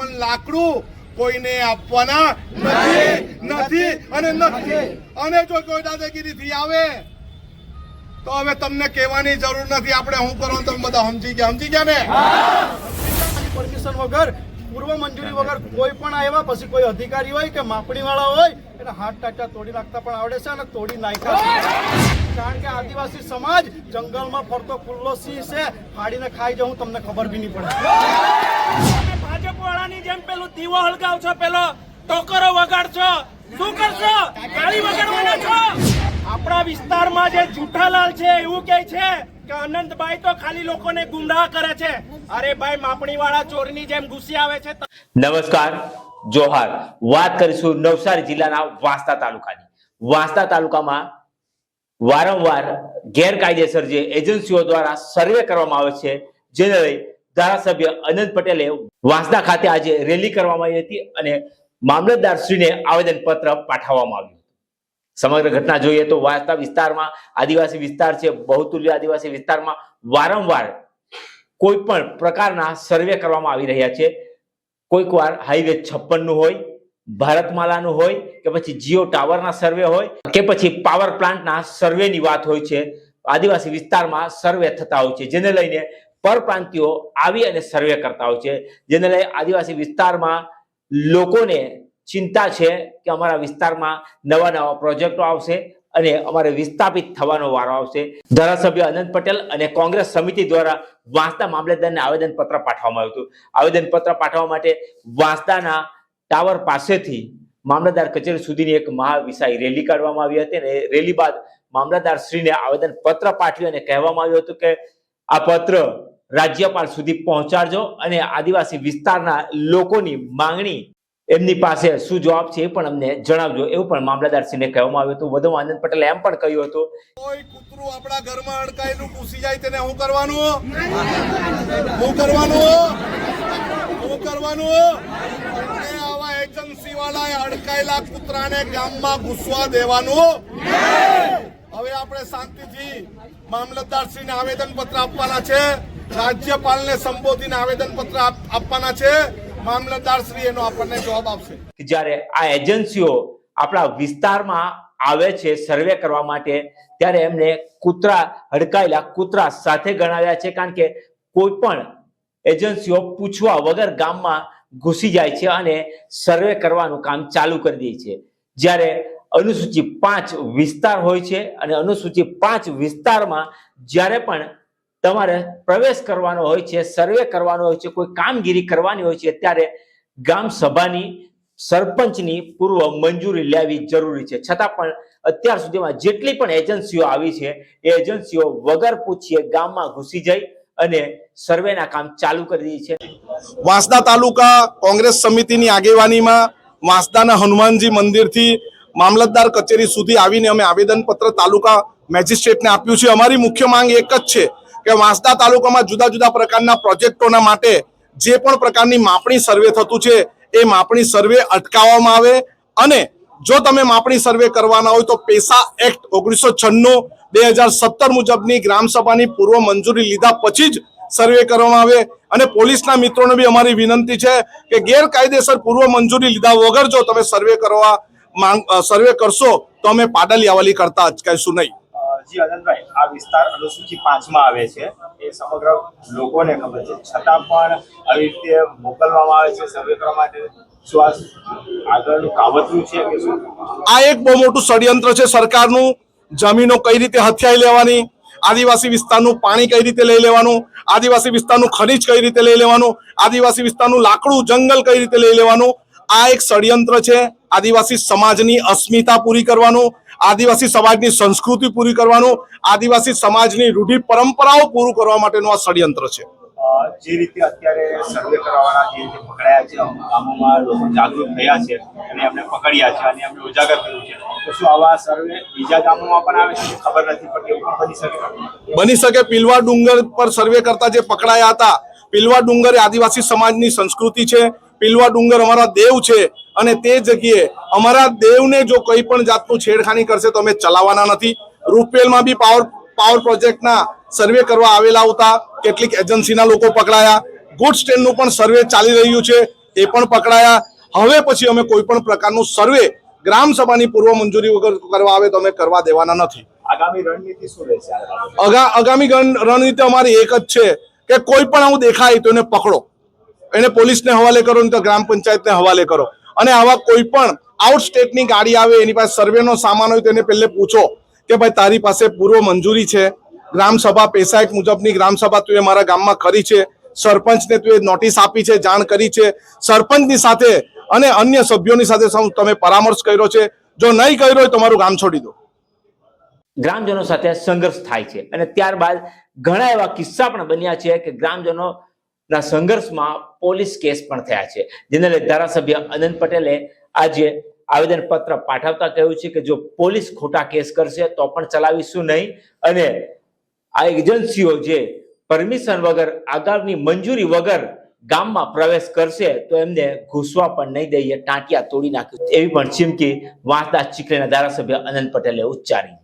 પણ લાકડું કોઈને આપવાના નથી અને જો કોઈ દાદાગીરીથી આવે તો હવે તમને કહેવાની જરૂર નથી. આપણે શું કરવાનું તમે બધા સમજી ગયા ને? પરમિશન વગર, પૂર્વ મંજૂરી વગર કોઈ પણ આવ્યા પછી કોઈ અધિકારી હોય કે માપણી વાળા હોય એને હાથ ટાટા તોડી નાખતા પણ આવડે છે અને તોડી નાખ્યા છે. કારણ કે આદિવાસી સમાજ જંગલમાં ફરતો ખુલ્લો સિંહ છે, ફાડીને ખાઈ જવું તમને ખબર બી નહીં પડે. ભાજપ વાળાની જેમ પેલું દીવો હળગાવ છો, પેલો ટોકરો વગાડશો, શું કરશો? ગાડી વગાડવાના છો. આપણા વિસ્તારમાં જે જુઠ્ઠાલાલ છે એવું કહે છે કે અનંતભાઈ તો ખાલી લોકોને ગુમરાહ કરે છે. અરે ભાઈ, માપણી વાળા ચોરની જેમ ઘૂસી આવે છે. નમસ્કાર, જોહાર. વાત કરીશું નવસારી જિલ્લાના વાંસદા તાલુકાની. વાંસદા તાલુકામાં વારંવાર ગેરકાયદેસર જે એજન્સીઓ દ્વારા સર્વે કરવામાં આવે છે, જેને લઈ ધારાસભ્ય અનંત પટેલે વાંસદા ખાતે આજે રેલી કરવામાં આવી હતી અને મામલતદારશ્રીને આવેદન પત્ર પાઠવવામાં આવ્યું. સમગ્ર ઘટના જોઈએ તો વાંસદા વિસ્તારમાં આદિવાસી વિસ્તાર છે, બહુતુલ્ય આદિવાસી વિસ્તારમાં વારંવાર કોઈ પણ પ્રકારના સર્વે કરવામાં આવી રહ્યા છે. કોઈક વાર હાઈવે 56 નું હોય, ભારતમાલાનું હોય કે પછી જીઓ ટાવરના સર્વે હોય કે પછી પાવર પ્લાન્ટના સર્વેની વાત હોય છે. આદિવાસી વિસ્તારમાં સર્વે થતા હોય છે, જેને લઈને પરપ્રાંતિયો આવી અને સર્વે કરતા હોય છે, જેને લઈ આદિવાસી વિસ્તારમાં લોકોને ચિંતા છે કે અમારા વિસ્તારમાં નવા નવા પ્રોજેક્ટો આવશે અને અમારે વિસ્થાપિત થવાનો વારો આવશે. ધારાસભ્ય અનંત પટેલ અને કોંગ્રેસ સમિતિ દ્વારા વાંસદા મામલતદારને આવેદનપત્ર પાઠવવામાં આવ્યું હતું. આવેદનપત્ર પાઠવવા માટે વાંસદાના ટાવર પાસેથી મામલતદાર કચેરી સુધીની એક મહાવિશાળ રેલી કાઢવામાં આવી હતી અને રેલી બાદ મામલતદાર શ્રીને આવેદનપત્ર પાઠવી અને કહેવામાં આવ્યું હતું કે આ પત્ર રાજ્યપાલ સુધી પહોંચાડજો અને આદિવાસી વિસ્તારના લોકોની માંગણી એમની પાસે શું જવાબ છે એ પણ અમને જણાવજો, એવું પણ મામલતદારશ્રીને કહેવામાં આવ્યું હતું. વધુમાં આનંદ પટેલે એમ પણ કહ્યું હતું, કોઈ કૂતરું આપણા ઘરમાં અડકાયેલું ઘૂસી જાય તેને શું કરવાનું? આવા એજન્સી વાળાએ અડકાયેલા કૂતરાને ગામમાં ઘૂસવા દેવાનું. હવે આપણે શાંતિથી મામલતદારશ્રીને આવેદનપત્ર આપવાના છે, રાજ્યપાલને સંબોધીને આવેદનપત્ર આપવાના છે. મામલતદારશ્રી એનો આપણને જવાબ આપશે. જ્યારે આ એજન્સીઓ આપણા વિસ્તારમાં આવે છે સર્વે કરવા માટે, ત્યારે એમને કૂતરા હડકાયેલા કૂતરા સાથે ગણાવ્યા છે. કારણ કે કોઈ પણ એજન્સીઓ પૂછવા વગર ગામમાં ઘૂસી જાય છે અને સર્વે કરવાનું કામ ચાલુ કરી દે છે. જ્યારે અનુસૂચિ 5 વિસ્તાર હોય છે અને અનુસૂચિ 5 વિસ્તારમાં જ્યારે પણ તમારે પ્રવેશ કરવાનો હોય છે, સર્વે કરવાનો હોય છે, કોઈ કામગીરી કરવાની હોય છે, ત્યારે ગામ સભાની સરપંચની પૂર્વ મંજૂરી લેવી જરૂરી છે. છતાં પણ અત્યાર સુધીમાં જેટલી પણ એજન્સીઓ આવી છે એ એજન્સીઓ વગર પૂછીએ ગામમાં ઘૂસી જાય અને સર્વેના કામ ચાલુ કરી દે છે. વાંસદા તાલુકા કોંગ્રેસ સમિતિની આગેવાનીમાં વાંસદાના હનુમાનજી મંદિરથી મામલતદાર કચેરી સુધી આવીને અમે આવેદનપત્ર તાલુકા મેજિસ્ટ્રેટને આપ્યું છે. અમારી મુખ્ય માંગ એક જ છે કે વાંસદા તાલુકામાં જુદા જુદા પ્રકારના પ્રોજેક્ટોના માટે જે પણ પ્રકારની માપણી સર્વે થતું છે એ માપણી સર્વે અટકાવવામાં આવે અને જો તમે માપણી સર્વે કરવાના હોય તો પેસા એક્ટ 1996-2017 મુજબની ગ્રામસભાની પૂર્વ મંજૂરી લીધા પછી જ સર્વે કરવામાં આવે. અને પોલીસના મિત્રોને બી અમારી વિનંતી છે કે ગેરકાયદેસર પૂર્વ મંજૂરી લીધા વગર જો તમે સર્વે કરશો તો અમે પાડલિયાવાલી કરતા અટકાઈશું નહીં. જી અનંતભાઈ, આ વિસ્તાર અનુસૂચિ 5 માં આવે છે, એ સમગ્ર લોકોને ખબર છે, છતાં પણ આવી રીતે મોકલવામાં આવે છે સર્વે કરવા માટે. શું આ આગળનું કાવતરું છે કે શું? આ એક બહુ મોટું ષડયંત્ર છે સરકારનું. જમીનો કઈ રીતે હથિયાઈ લેવાની, આદિવાસી વિસ્તારનું પાણી કઈ રીતે લઈ લેવાનું, આદિવાસી વિસ્તારનું ખનીજ કઈ રીતે લઈ લેવાનું, આદિવાસી વિસ્તારનું લાકડું જંગલ કઈ રીતે લઈ લેવાનું, આ એક ષડયંત્ર છે. આદિવાસી સમાજની અસ્મિતા પૂરી કરવાનું, આદિવાસી સમાજની સંસ્કૃતિ પૂરી કરવાનું, આદિવાસી સમાજની રૂઢિ પરંપરાઓ પૂરું કરવા માટેનું આ ષડયંત્ર છે. જે રીતે અત્યારે સર્વે કરવાના જે રીતે પકડાયા છે, ગામોમાં લોકો જાગૃત થયા છે અને એમને પકડ્યા છે અને એમને ઉજાગર કર્યું છે, તો શું આવા સર્વે બીજા ગામોમાં પણ આવે છે? ખબર નથી પડતી, એવું બની શકે? બની શકે. પિલવા ડુંગર પર સર્વે કરતા જે પકડાયા હતા, પિલવા ડુંગર એ આદિવાસી સમાજની સંસ્કૃતિ છે. પિલવા ડુંગર અમારા દેવ છે અને તે જગ્યાએ અમારા દેવને જો કોઈ પણ જાતનું છેડખાની કરશે તો અમે ચલાવવાના નથી. રૂપવેલમાં બી પાવર પ્રોજેક્ટના સર્વે કરવા આવેલા હતા, કેટલીક એજન્સીના લોકો પકડાયા. ગુડ સ્ટેન્ડનું પણ સર્વે ચાલી રહ્યું છે. એ પણ પકડાયા. હવે પછી અમે કોઈ પણ પ્રકારનું સર્વે ગ્રામ સભાની પૂર્વ મંજૂરી વગર કરવા આવે તો અમે કરવા દેવાના નથી. આગામી રણનીતિ શું રહેશે આ બાબતે? આગામી રણનીતિ અમારી એક જ છે કે કોઈ પણ આવું દેખાય તો એને પકડો, એને પોલીસને હવાલે કરો, નહીં તો ગ્રામ પંચાયતને હવાલે કરો. અને આવા કોઈ પણ આઉટ સ્ટેટની ગાડી આવે, એની પાસે સર્વેનો સામાન હોય તો એને પહેલે પૂછો કે ભાઈ તારી પાસે પૂર્વ મંજૂરી છે, ગ્રામ સભા પેશાયત મુજબની ગ્રામ સભા તું મારા ગામમાં કરી છે, સરપંચને તું નોટિસ આપી છે, જાણ કરી છે, સરપંચની સાથે અને અન્ય સભ્યોની સાથે તમે પરામર્શ કર્યો છે? જો નહીં કર્યો હોય તો તમારું ગામ છોડી દો. ગ્રામજનો સાથે સંઘર્ષ થાય છે અને ત્યારબાદ ઘણા એવા કિસ્સા પણ બન્યા છે કે ગ્રામજનોના સંઘર્ષમાં પોલીસ કેસ પણ થયા છે, જેને લઈ ધારાસભ્ય અનંત પટેલે આજે આવેદન પત્ર પાઠવતા કહ્યું છે કે જો પોલીસ ખોટા કેસ કરશે તો પણ ચલાવીશું નહીં, અને આ એજન્સીઓ જે પરમિશન વગર, આગામી મંજૂરી વગર ગામમાં પ્રવેશ કરશે તો એમને ઘૂસવા પણ નહીં દઈએ, ટાંટિયા તોડી નાખ્યું, એવી પણ ચીમકી વાંસદા ચીખલીના ધારાસભ્ય અનંત પટેલે ઉચ્ચારી.